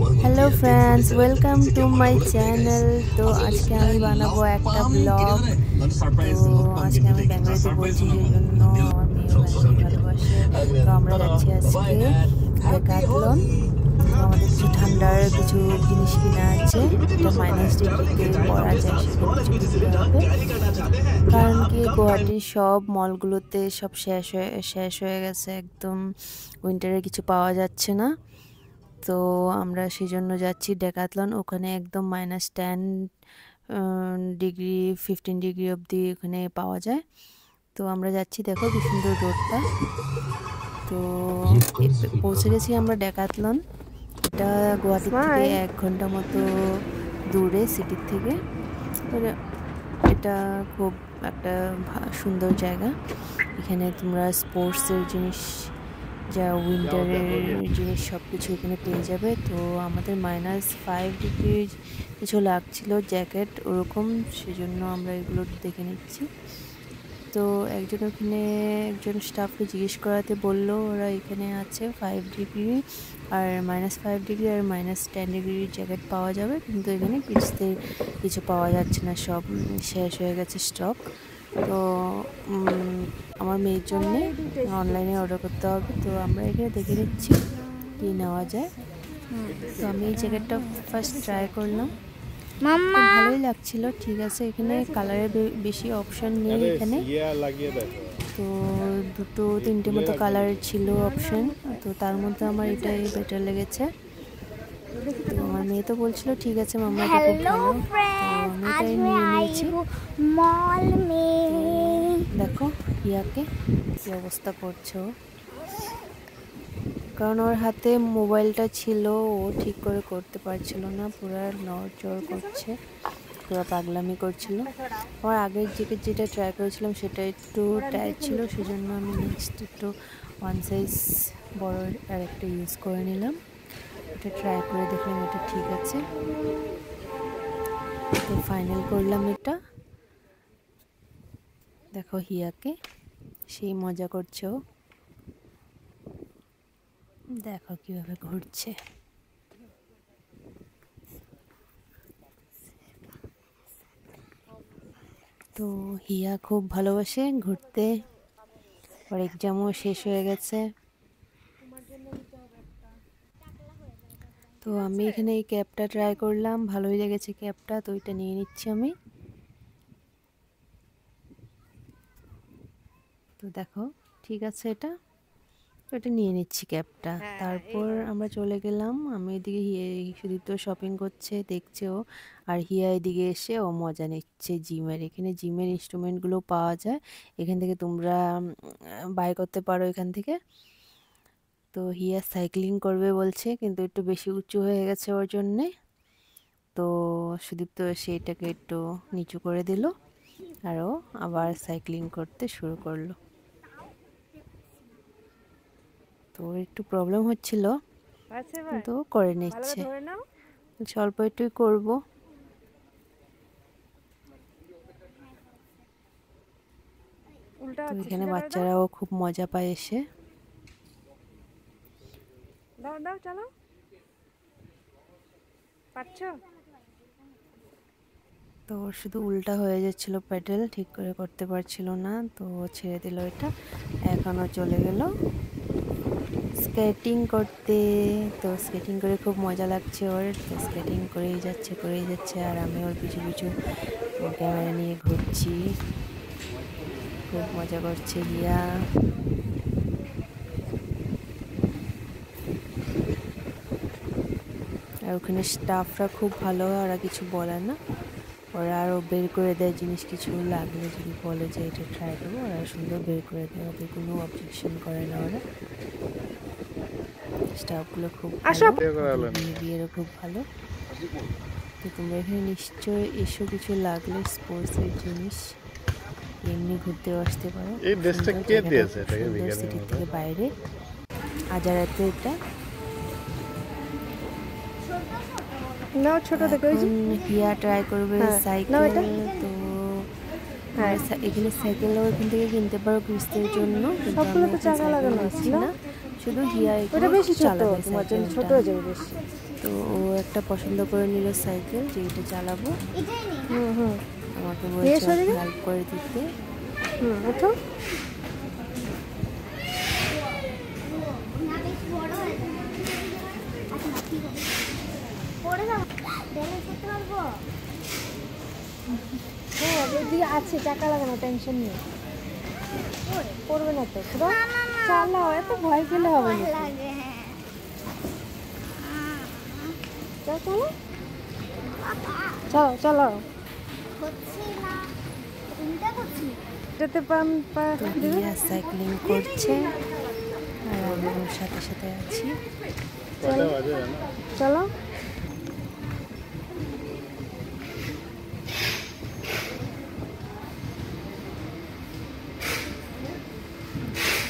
Hello friends, welcome to my channel. तो आज के আমি বানাবো একটা ব্লগ। তো আজকে আমি বেঙ্গলিতে বলছি সেজন্য আমার মেয়ে বেঙ্গলি ভালোবাসে। তো আমরা যাচ্ছি আজকে ডেকাথলন। তো আমাদের কিছু ঠান্ডার কিছু জিনিস কিনা আছে, যেটা -ডিগ্রিতে পরা যায় সেগুলো কিছু কিনতে হবে। কারণ কি গুয়াহাটির সব মলগুলোতে সব শেষ হয়ে গেছে, একদম উইন্টারে কিছু পাওয়া যাচ্ছে না। তো আমরা সেজন্য যাচ্ছি ডেকাথলন। ওখানে একদম -10 ডিগ্রি 15 ডিগ্রি অবধি ওখানে পাওয়া যায়। তো আমরা যাচ্ছি, দেখো কি সুন্দর রোডটা। তো পৌঁছে গেছি আমরা ডেকাথলন। এটা গুয়াহাটি থেকে 1 ঘন্টা মতো দূরে সিটির থেকে। এটা খুব একটা সুন্দর জায়গা। এখানে তোমরা স্পোর্টসের জিনিস, যা উইন্টারের জিনিস সব কিছু এখানে পেয়ে যাবে। তো আমাদের -5 ডিগ্রি কিছু লাগছিল, জ্যাকেট ওরকম, সেজন্য আমরা এগুলো দেখে নিচ্ছি। তো একজন স্টাফকে জিজ্ঞেস করাতে বললো ওরা এখানে আছে 5 ডিগ্রি আর -5 ডিগ্রি আর -10 ডিগ্রির জ্যাকেট পাওয়া যাবে, কিন্তু এখানে কিডসদের কিছু পাওয়া যাচ্ছে না, সব শেষ হয়ে গেছে স্টক। তো আমার মেয়ের জন্যে অনলাইনে অর্ডার করতে হবে। তো আমরা এখানে দেখে নিচ্ছি কী নেওয়া যায়। তো আমি এই জ্যাকেটটা ফার্স্ট ট্রাই করলাম, ভালোই লাগছিল, ঠিক আছে। এখানে কালারের বেশি অপশান নেই এখানে। তো 2-3টে মতো কালার ছিল অপশান, তো তার মধ্যে আমার এটাই বেটার লেগেছে। তো আমার মেয়ে তো বলছিল ঠিক আছে মাম্মা, এটা খুব ভালো। তো আমি এটাই নিয়ে নিয়েছি। দেখো হিয়াকে কি অবস্থা করছো, কারণ ওর হাতে মোবাইলটা ছিল, ও ঠিক করে করতে পারছিল না, পুরো নড়চড় করছে, পুরো পাগলামি করছিল। আমার আগের যেটা ট্রাই করেছিলাম সেটা একটু টাইট ছিল, সেজন্য আমি নেক্সট একটু 1 সাইজ বড় আর একটা ইউজ করে নিলাম। এটা ট্রাই করে দেখলাম এটা ঠিক আছে, তো ফাইনাল করলাম এটা। দেখো হিয়াকে সেই মজা করছে ও, দেখো কিভাবে ঘুরছে। তো হিয়া খুব ভালোবাসে ঘুরতে, ওর এক্সামও শেষ হয়ে গেছে। তো আমি এখানে এই ক্যাপটা ট্রাই করলাম, ভালোই লেগেছে ক্যাপটা, তো এটা নিয়ে নিচ্ছি আমি। তো দেখো ঠিক আছে, এটা নিয়ে নিচ্ছি ক্যাপটা। তারপর আমরা চলে গেলাম, আমি এদিকে সুদীপ্ত শপিং করছে, দেখছে ও, আর হিয়া এদিকে এসে ও মজা নিচ্ছে জিমের। এখানে জিমের ইনস্ট্রুমেন্টগুলো পাওয়া যায়, এখান থেকে তোমরা বাই করতে পারো এখান থেকে। তো হিয়া সাইক্লিং করবে বলছে, কিন্তু একটু বেশি উঁচু হয়ে গেছে ওর জন্যে। তো সুদীপ্ত সেইটাকে একটু নিচু করে দিল, আর ও আবার সাইক্লিং করতে শুরু করলো। তো একটু প্রবলেম হচ্ছিল, কিন্তু করে নিচ্ছে, অল্প একটুই করবো। তো এখানে বাচ্চারাও খুব মজা পায় এসে। তো শুধু উল্টা হয়ে যাচ্ছিল, প্যাডেল ঠিক করে করতে পারছিল না, তো ছেড়ে দিল এটা। এখনও চলে গেল স্কেটিং করতে। তো স্কেটিং করে খুব মজা লাগছে ওর, তো স্কেটিং করেই যাচ্ছে, আর আমি ওর পিছু পিছু ক্যামেরা নিয়ে ঘুরছি, খুব মজা করছে হিয়া। আর ওখানে স্টাফরা খুব ভালো, ওরা কিছু বলে না, ওরা আরও বের করে দেয় জিনিস, কিছু লাগলে যদি বলে যে এটা ট্রাই করবো, ওরা সুন্দর বের করে দেয়, ওদের কোনো অবজেকশন করে না ওরা। স্টাফগুলো খুব ভালো, বিহেভিয়ারও খুব ভালো। তো তোমরা এখানে নিশ্চয়ই এসো, কিছু লাগলে স্পোর্টসের জিনিস এমনি ঘুরতেও আসতে পারো। সিটি থেকে বাইরে আজারাতে এটা হিয়া ট্রাই করবে সাইকেল। তো এখানে সাইকেলও এখান থেকে কিনতে পারো কিডসদের জন্য, কিন্তু আমি না, শুধু হিয়া চালাবে সাইকেলটা। তো ও একটা পছন্দ করে নিল সাইকেল, যে এটা চালাবো। আমাকে বলছে হেল্প করে দিতে। ওঠো। এদিকে আছে, টাকা লাগানো, টেনশন নেই, পড়বে না তো। চালাও, এত ভয় পেলে হবে না। চলো চলো চলো। সাইক্লিং করছে আর আমি ওর সাথে সাথে আছি। চলো।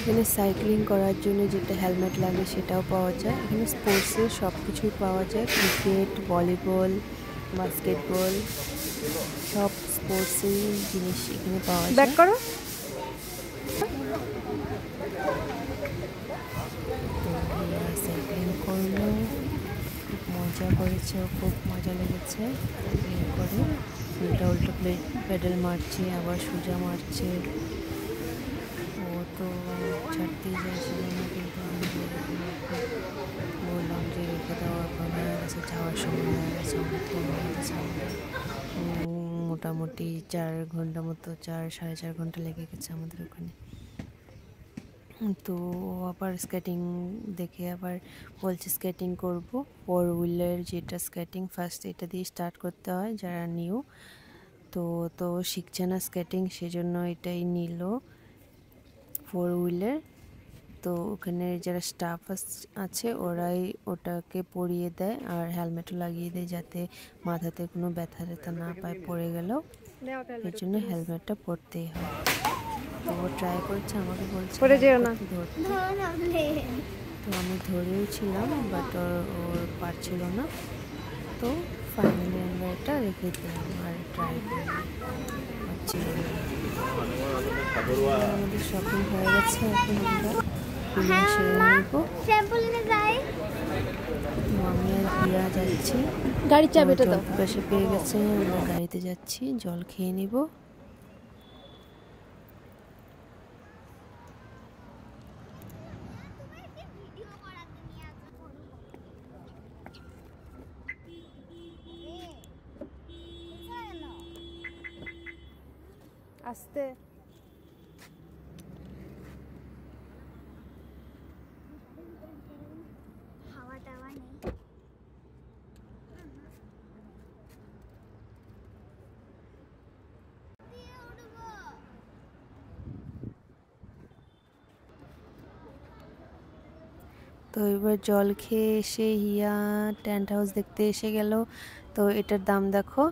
এখানে সাইক্লিং করার জন্য যেটা হেলমেট লাগে সেটাও পাওয়া যায়। এখানে স্পোর্টসের সব কিছুই পাওয়া যায়, ক্রিকেট, ভলিবল, বাস্কেটবল, সব স্পোর্টসের জিনিস এখানে পাওয়া যায়। ব্যাক করো। সাইক্লিং করলো, খুব মজা করেছে, খুব মজা লেগেছে সাইক্লিং করে। উল্টা উল্টো পেডেল মারছে, আবার সোজা মারছে। ও তো ছাড়তেই চাইছিল না, কিন্তু আমি বললাম যে রেখে দেওয়ার পর হয়ে গেছে, যাওয়ার সময় হয়ে গেছে, অনেকক্ষণ হয়ে গেছে আমাদের। মোটামুটি 4 ঘন্টা মতো, 4-4.5 ঘন্টা লেগে গেছে আমাদের ওখানে। তো আবার স্কেটিং দেখে আবার বলছে স্কেটিং করব। 4 হুইলের যেটা স্কেটিং, ফার্স্ট এটা দিয়ে স্টার্ট করতে হয় যারা নিউ। তো শিখছে না স্কেটিং, সেজন্য এটাই নিল 4 হুইলের। তো ওখানে যারা স্টাফ আছে ওরাই ওটাকে পরিয়ে দেয় আর হেলমেটও লাগিয়ে দেয়, যাতে মাথাতে কোনো ব্যথা ট্যাথা না পায় পড়ে গেলেও। এর জন্য হেলমেটটা পরতেই হয়। তো ও ট্রাই করছে, আমাকে বলছে ধরতে। তো আমি ধরেও ছিলাম, বাট ওর পারছিল না। তো ফাইনালি আমরা এটা রেখে দিলাম আর ট্রাই করি পারছিল না। আমাদের শপিং হয়ে গেছে, এখন আমরা আমি আর হিয়া যাচ্ছি, গাড়ির চাবিটা দাও। পাশে পেয়ে গেছে, আমরা গাড়িতে যাচ্ছি, জল খেয়ে নিব। আস্তে। তো এবার জল খেয়ে এসে হিয়া টেন্ট হাউস দেখতে এসে গেল। তো এটার দাম দেখো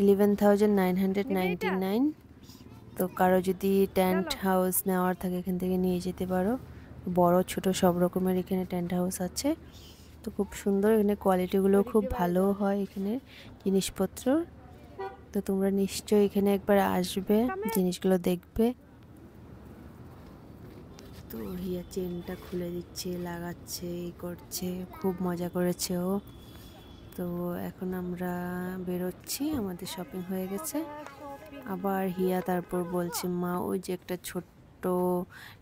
11,999। তো কারো যদি টেন্ট হাউস নেওয়ার থাকে এখান থেকে নিয়ে যেতে পারো। বড় ছোট সব রকমের এখানে টেন্ট হাউস আছে। তো খুব সুন্দর, এখানে কোয়ালিটিগুলো খুব ভালো হয় এখানে জিনিসপত্র। তো তোমরা নিশ্চয়ই এখানে একবার আসবে, জিনিসগুলো দেখবে। তো হিয়া চেনটা খুলে দিচ্ছে, লাগাচ্ছে, এই করছে, খুব মজা করেছে ও। তো এখন আমরা বেরোচ্ছি, আমাদের শপিং হয়ে গেছে। আবার হিয়া তারপর বলছে মা ওই যে একটা ছোট্ট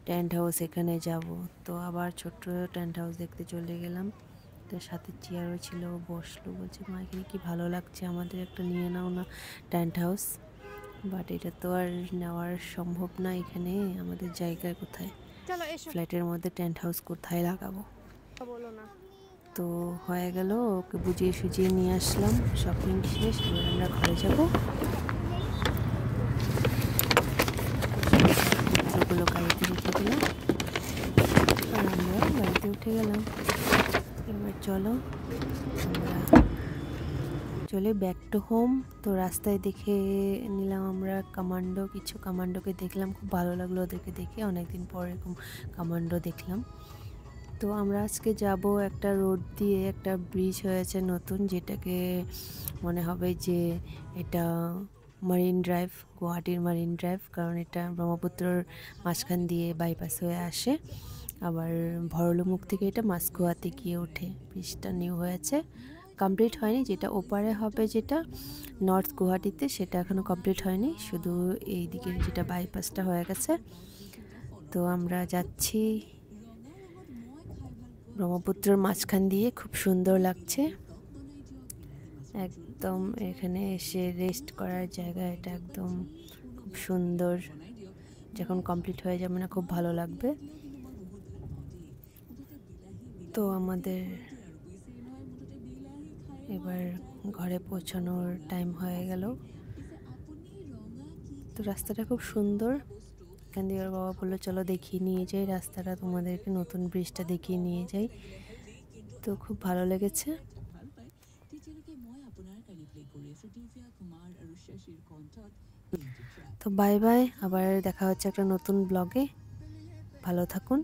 টেন্ট হাউস, এখানে যাব। তো আবার ছোট্ট টেন্ট হাউস দেখতে চলে গেলাম। তার সাথে চেয়ারও ছিল, বসলো, বলছে মা এখানে কি ভালো লাগছে, আমাদের একটা নিয়ে নাও না টেন্ট হাউস। বাট এটা তো আর নেওয়ার সম্ভব না, এখানে আমাদের জায়গায় কোথায়, ফ্ল্যাটের মধ্যে টেন্ট হাউস কোথায় লাগাবো। তো হয়ে গেল, ওকে বুঝিয়ে সুজিয়ে নিয়ে আসলাম, শপিং শেষ, এবার আমরা ঘরে যাবো। ওগুলো গাড়িতে রেখে দিলাম আর আমরা গাড়িতে উঠে গেলাম। এবার চলো আমরা চলে ব্যাক টু হোম। তো রাস্তায় দেখে নিলাম আমরা কিছু কামান্ডোকে দেখলাম, খুব ভালো লাগলো ওদেরকে দেখে, অনেকদিন পর এরকম কামান্ডো দেখলাম। তো আমরা আজকে যাব একটা রোড দিয়ে, একটা ব্রিজ হয়েছে নতুন, যেটাকে মনে হবে যে এটা মারিন ড্রাইভ, গুয়াহাটির মারিন ড্রাইভ, কারণ এটা ব্রহ্মপুত্রর মাঝখান দিয়ে বাইপাস হয়ে আসে। আবার ভরলুমুখ থেকে এটা মাসকুয়াতে গিয়ে ওঠে। ব্রিজটা নিউ হয়েছে, কমপ্লিট হয়নি, যেটা ওপারে হবে, যেটা নর্থ গুয়াহাটিতে, সেটা এখনও কমপ্লিট হয়নি, শুধু এই দিকের যেটা বাইপাসটা হয়ে গেছে। তো আমরা যাচ্ছি ব্রহ্মপুত্রের মাঝখান দিয়ে, খুব সুন্দর লাগছে একদম। এখানে এসে রেস্ট করার জায়গা, এটা একদম খুব সুন্দর। যখন কমপ্লিট হয়ে যাবে না, খুব ভালো লাগবে। তো আমাদের এবার ঘরে পৌঁছানোর টাইম হয়ে গেল। তো রাস্তাটা খুব সুন্দর। এখান দিয়ে ওর বাবা বললো চলো দেখিয়ে নিয়ে যাই রাস্তাটা, তোমাদেরকে নতুন ব্রিজটা দেখিয়ে নিয়ে যাই। তো খুব ভালো লেগেছে। তো বাই বাই, আবার দেখা হচ্ছে একটা নতুন ব্লগে। ভালো থাকুন।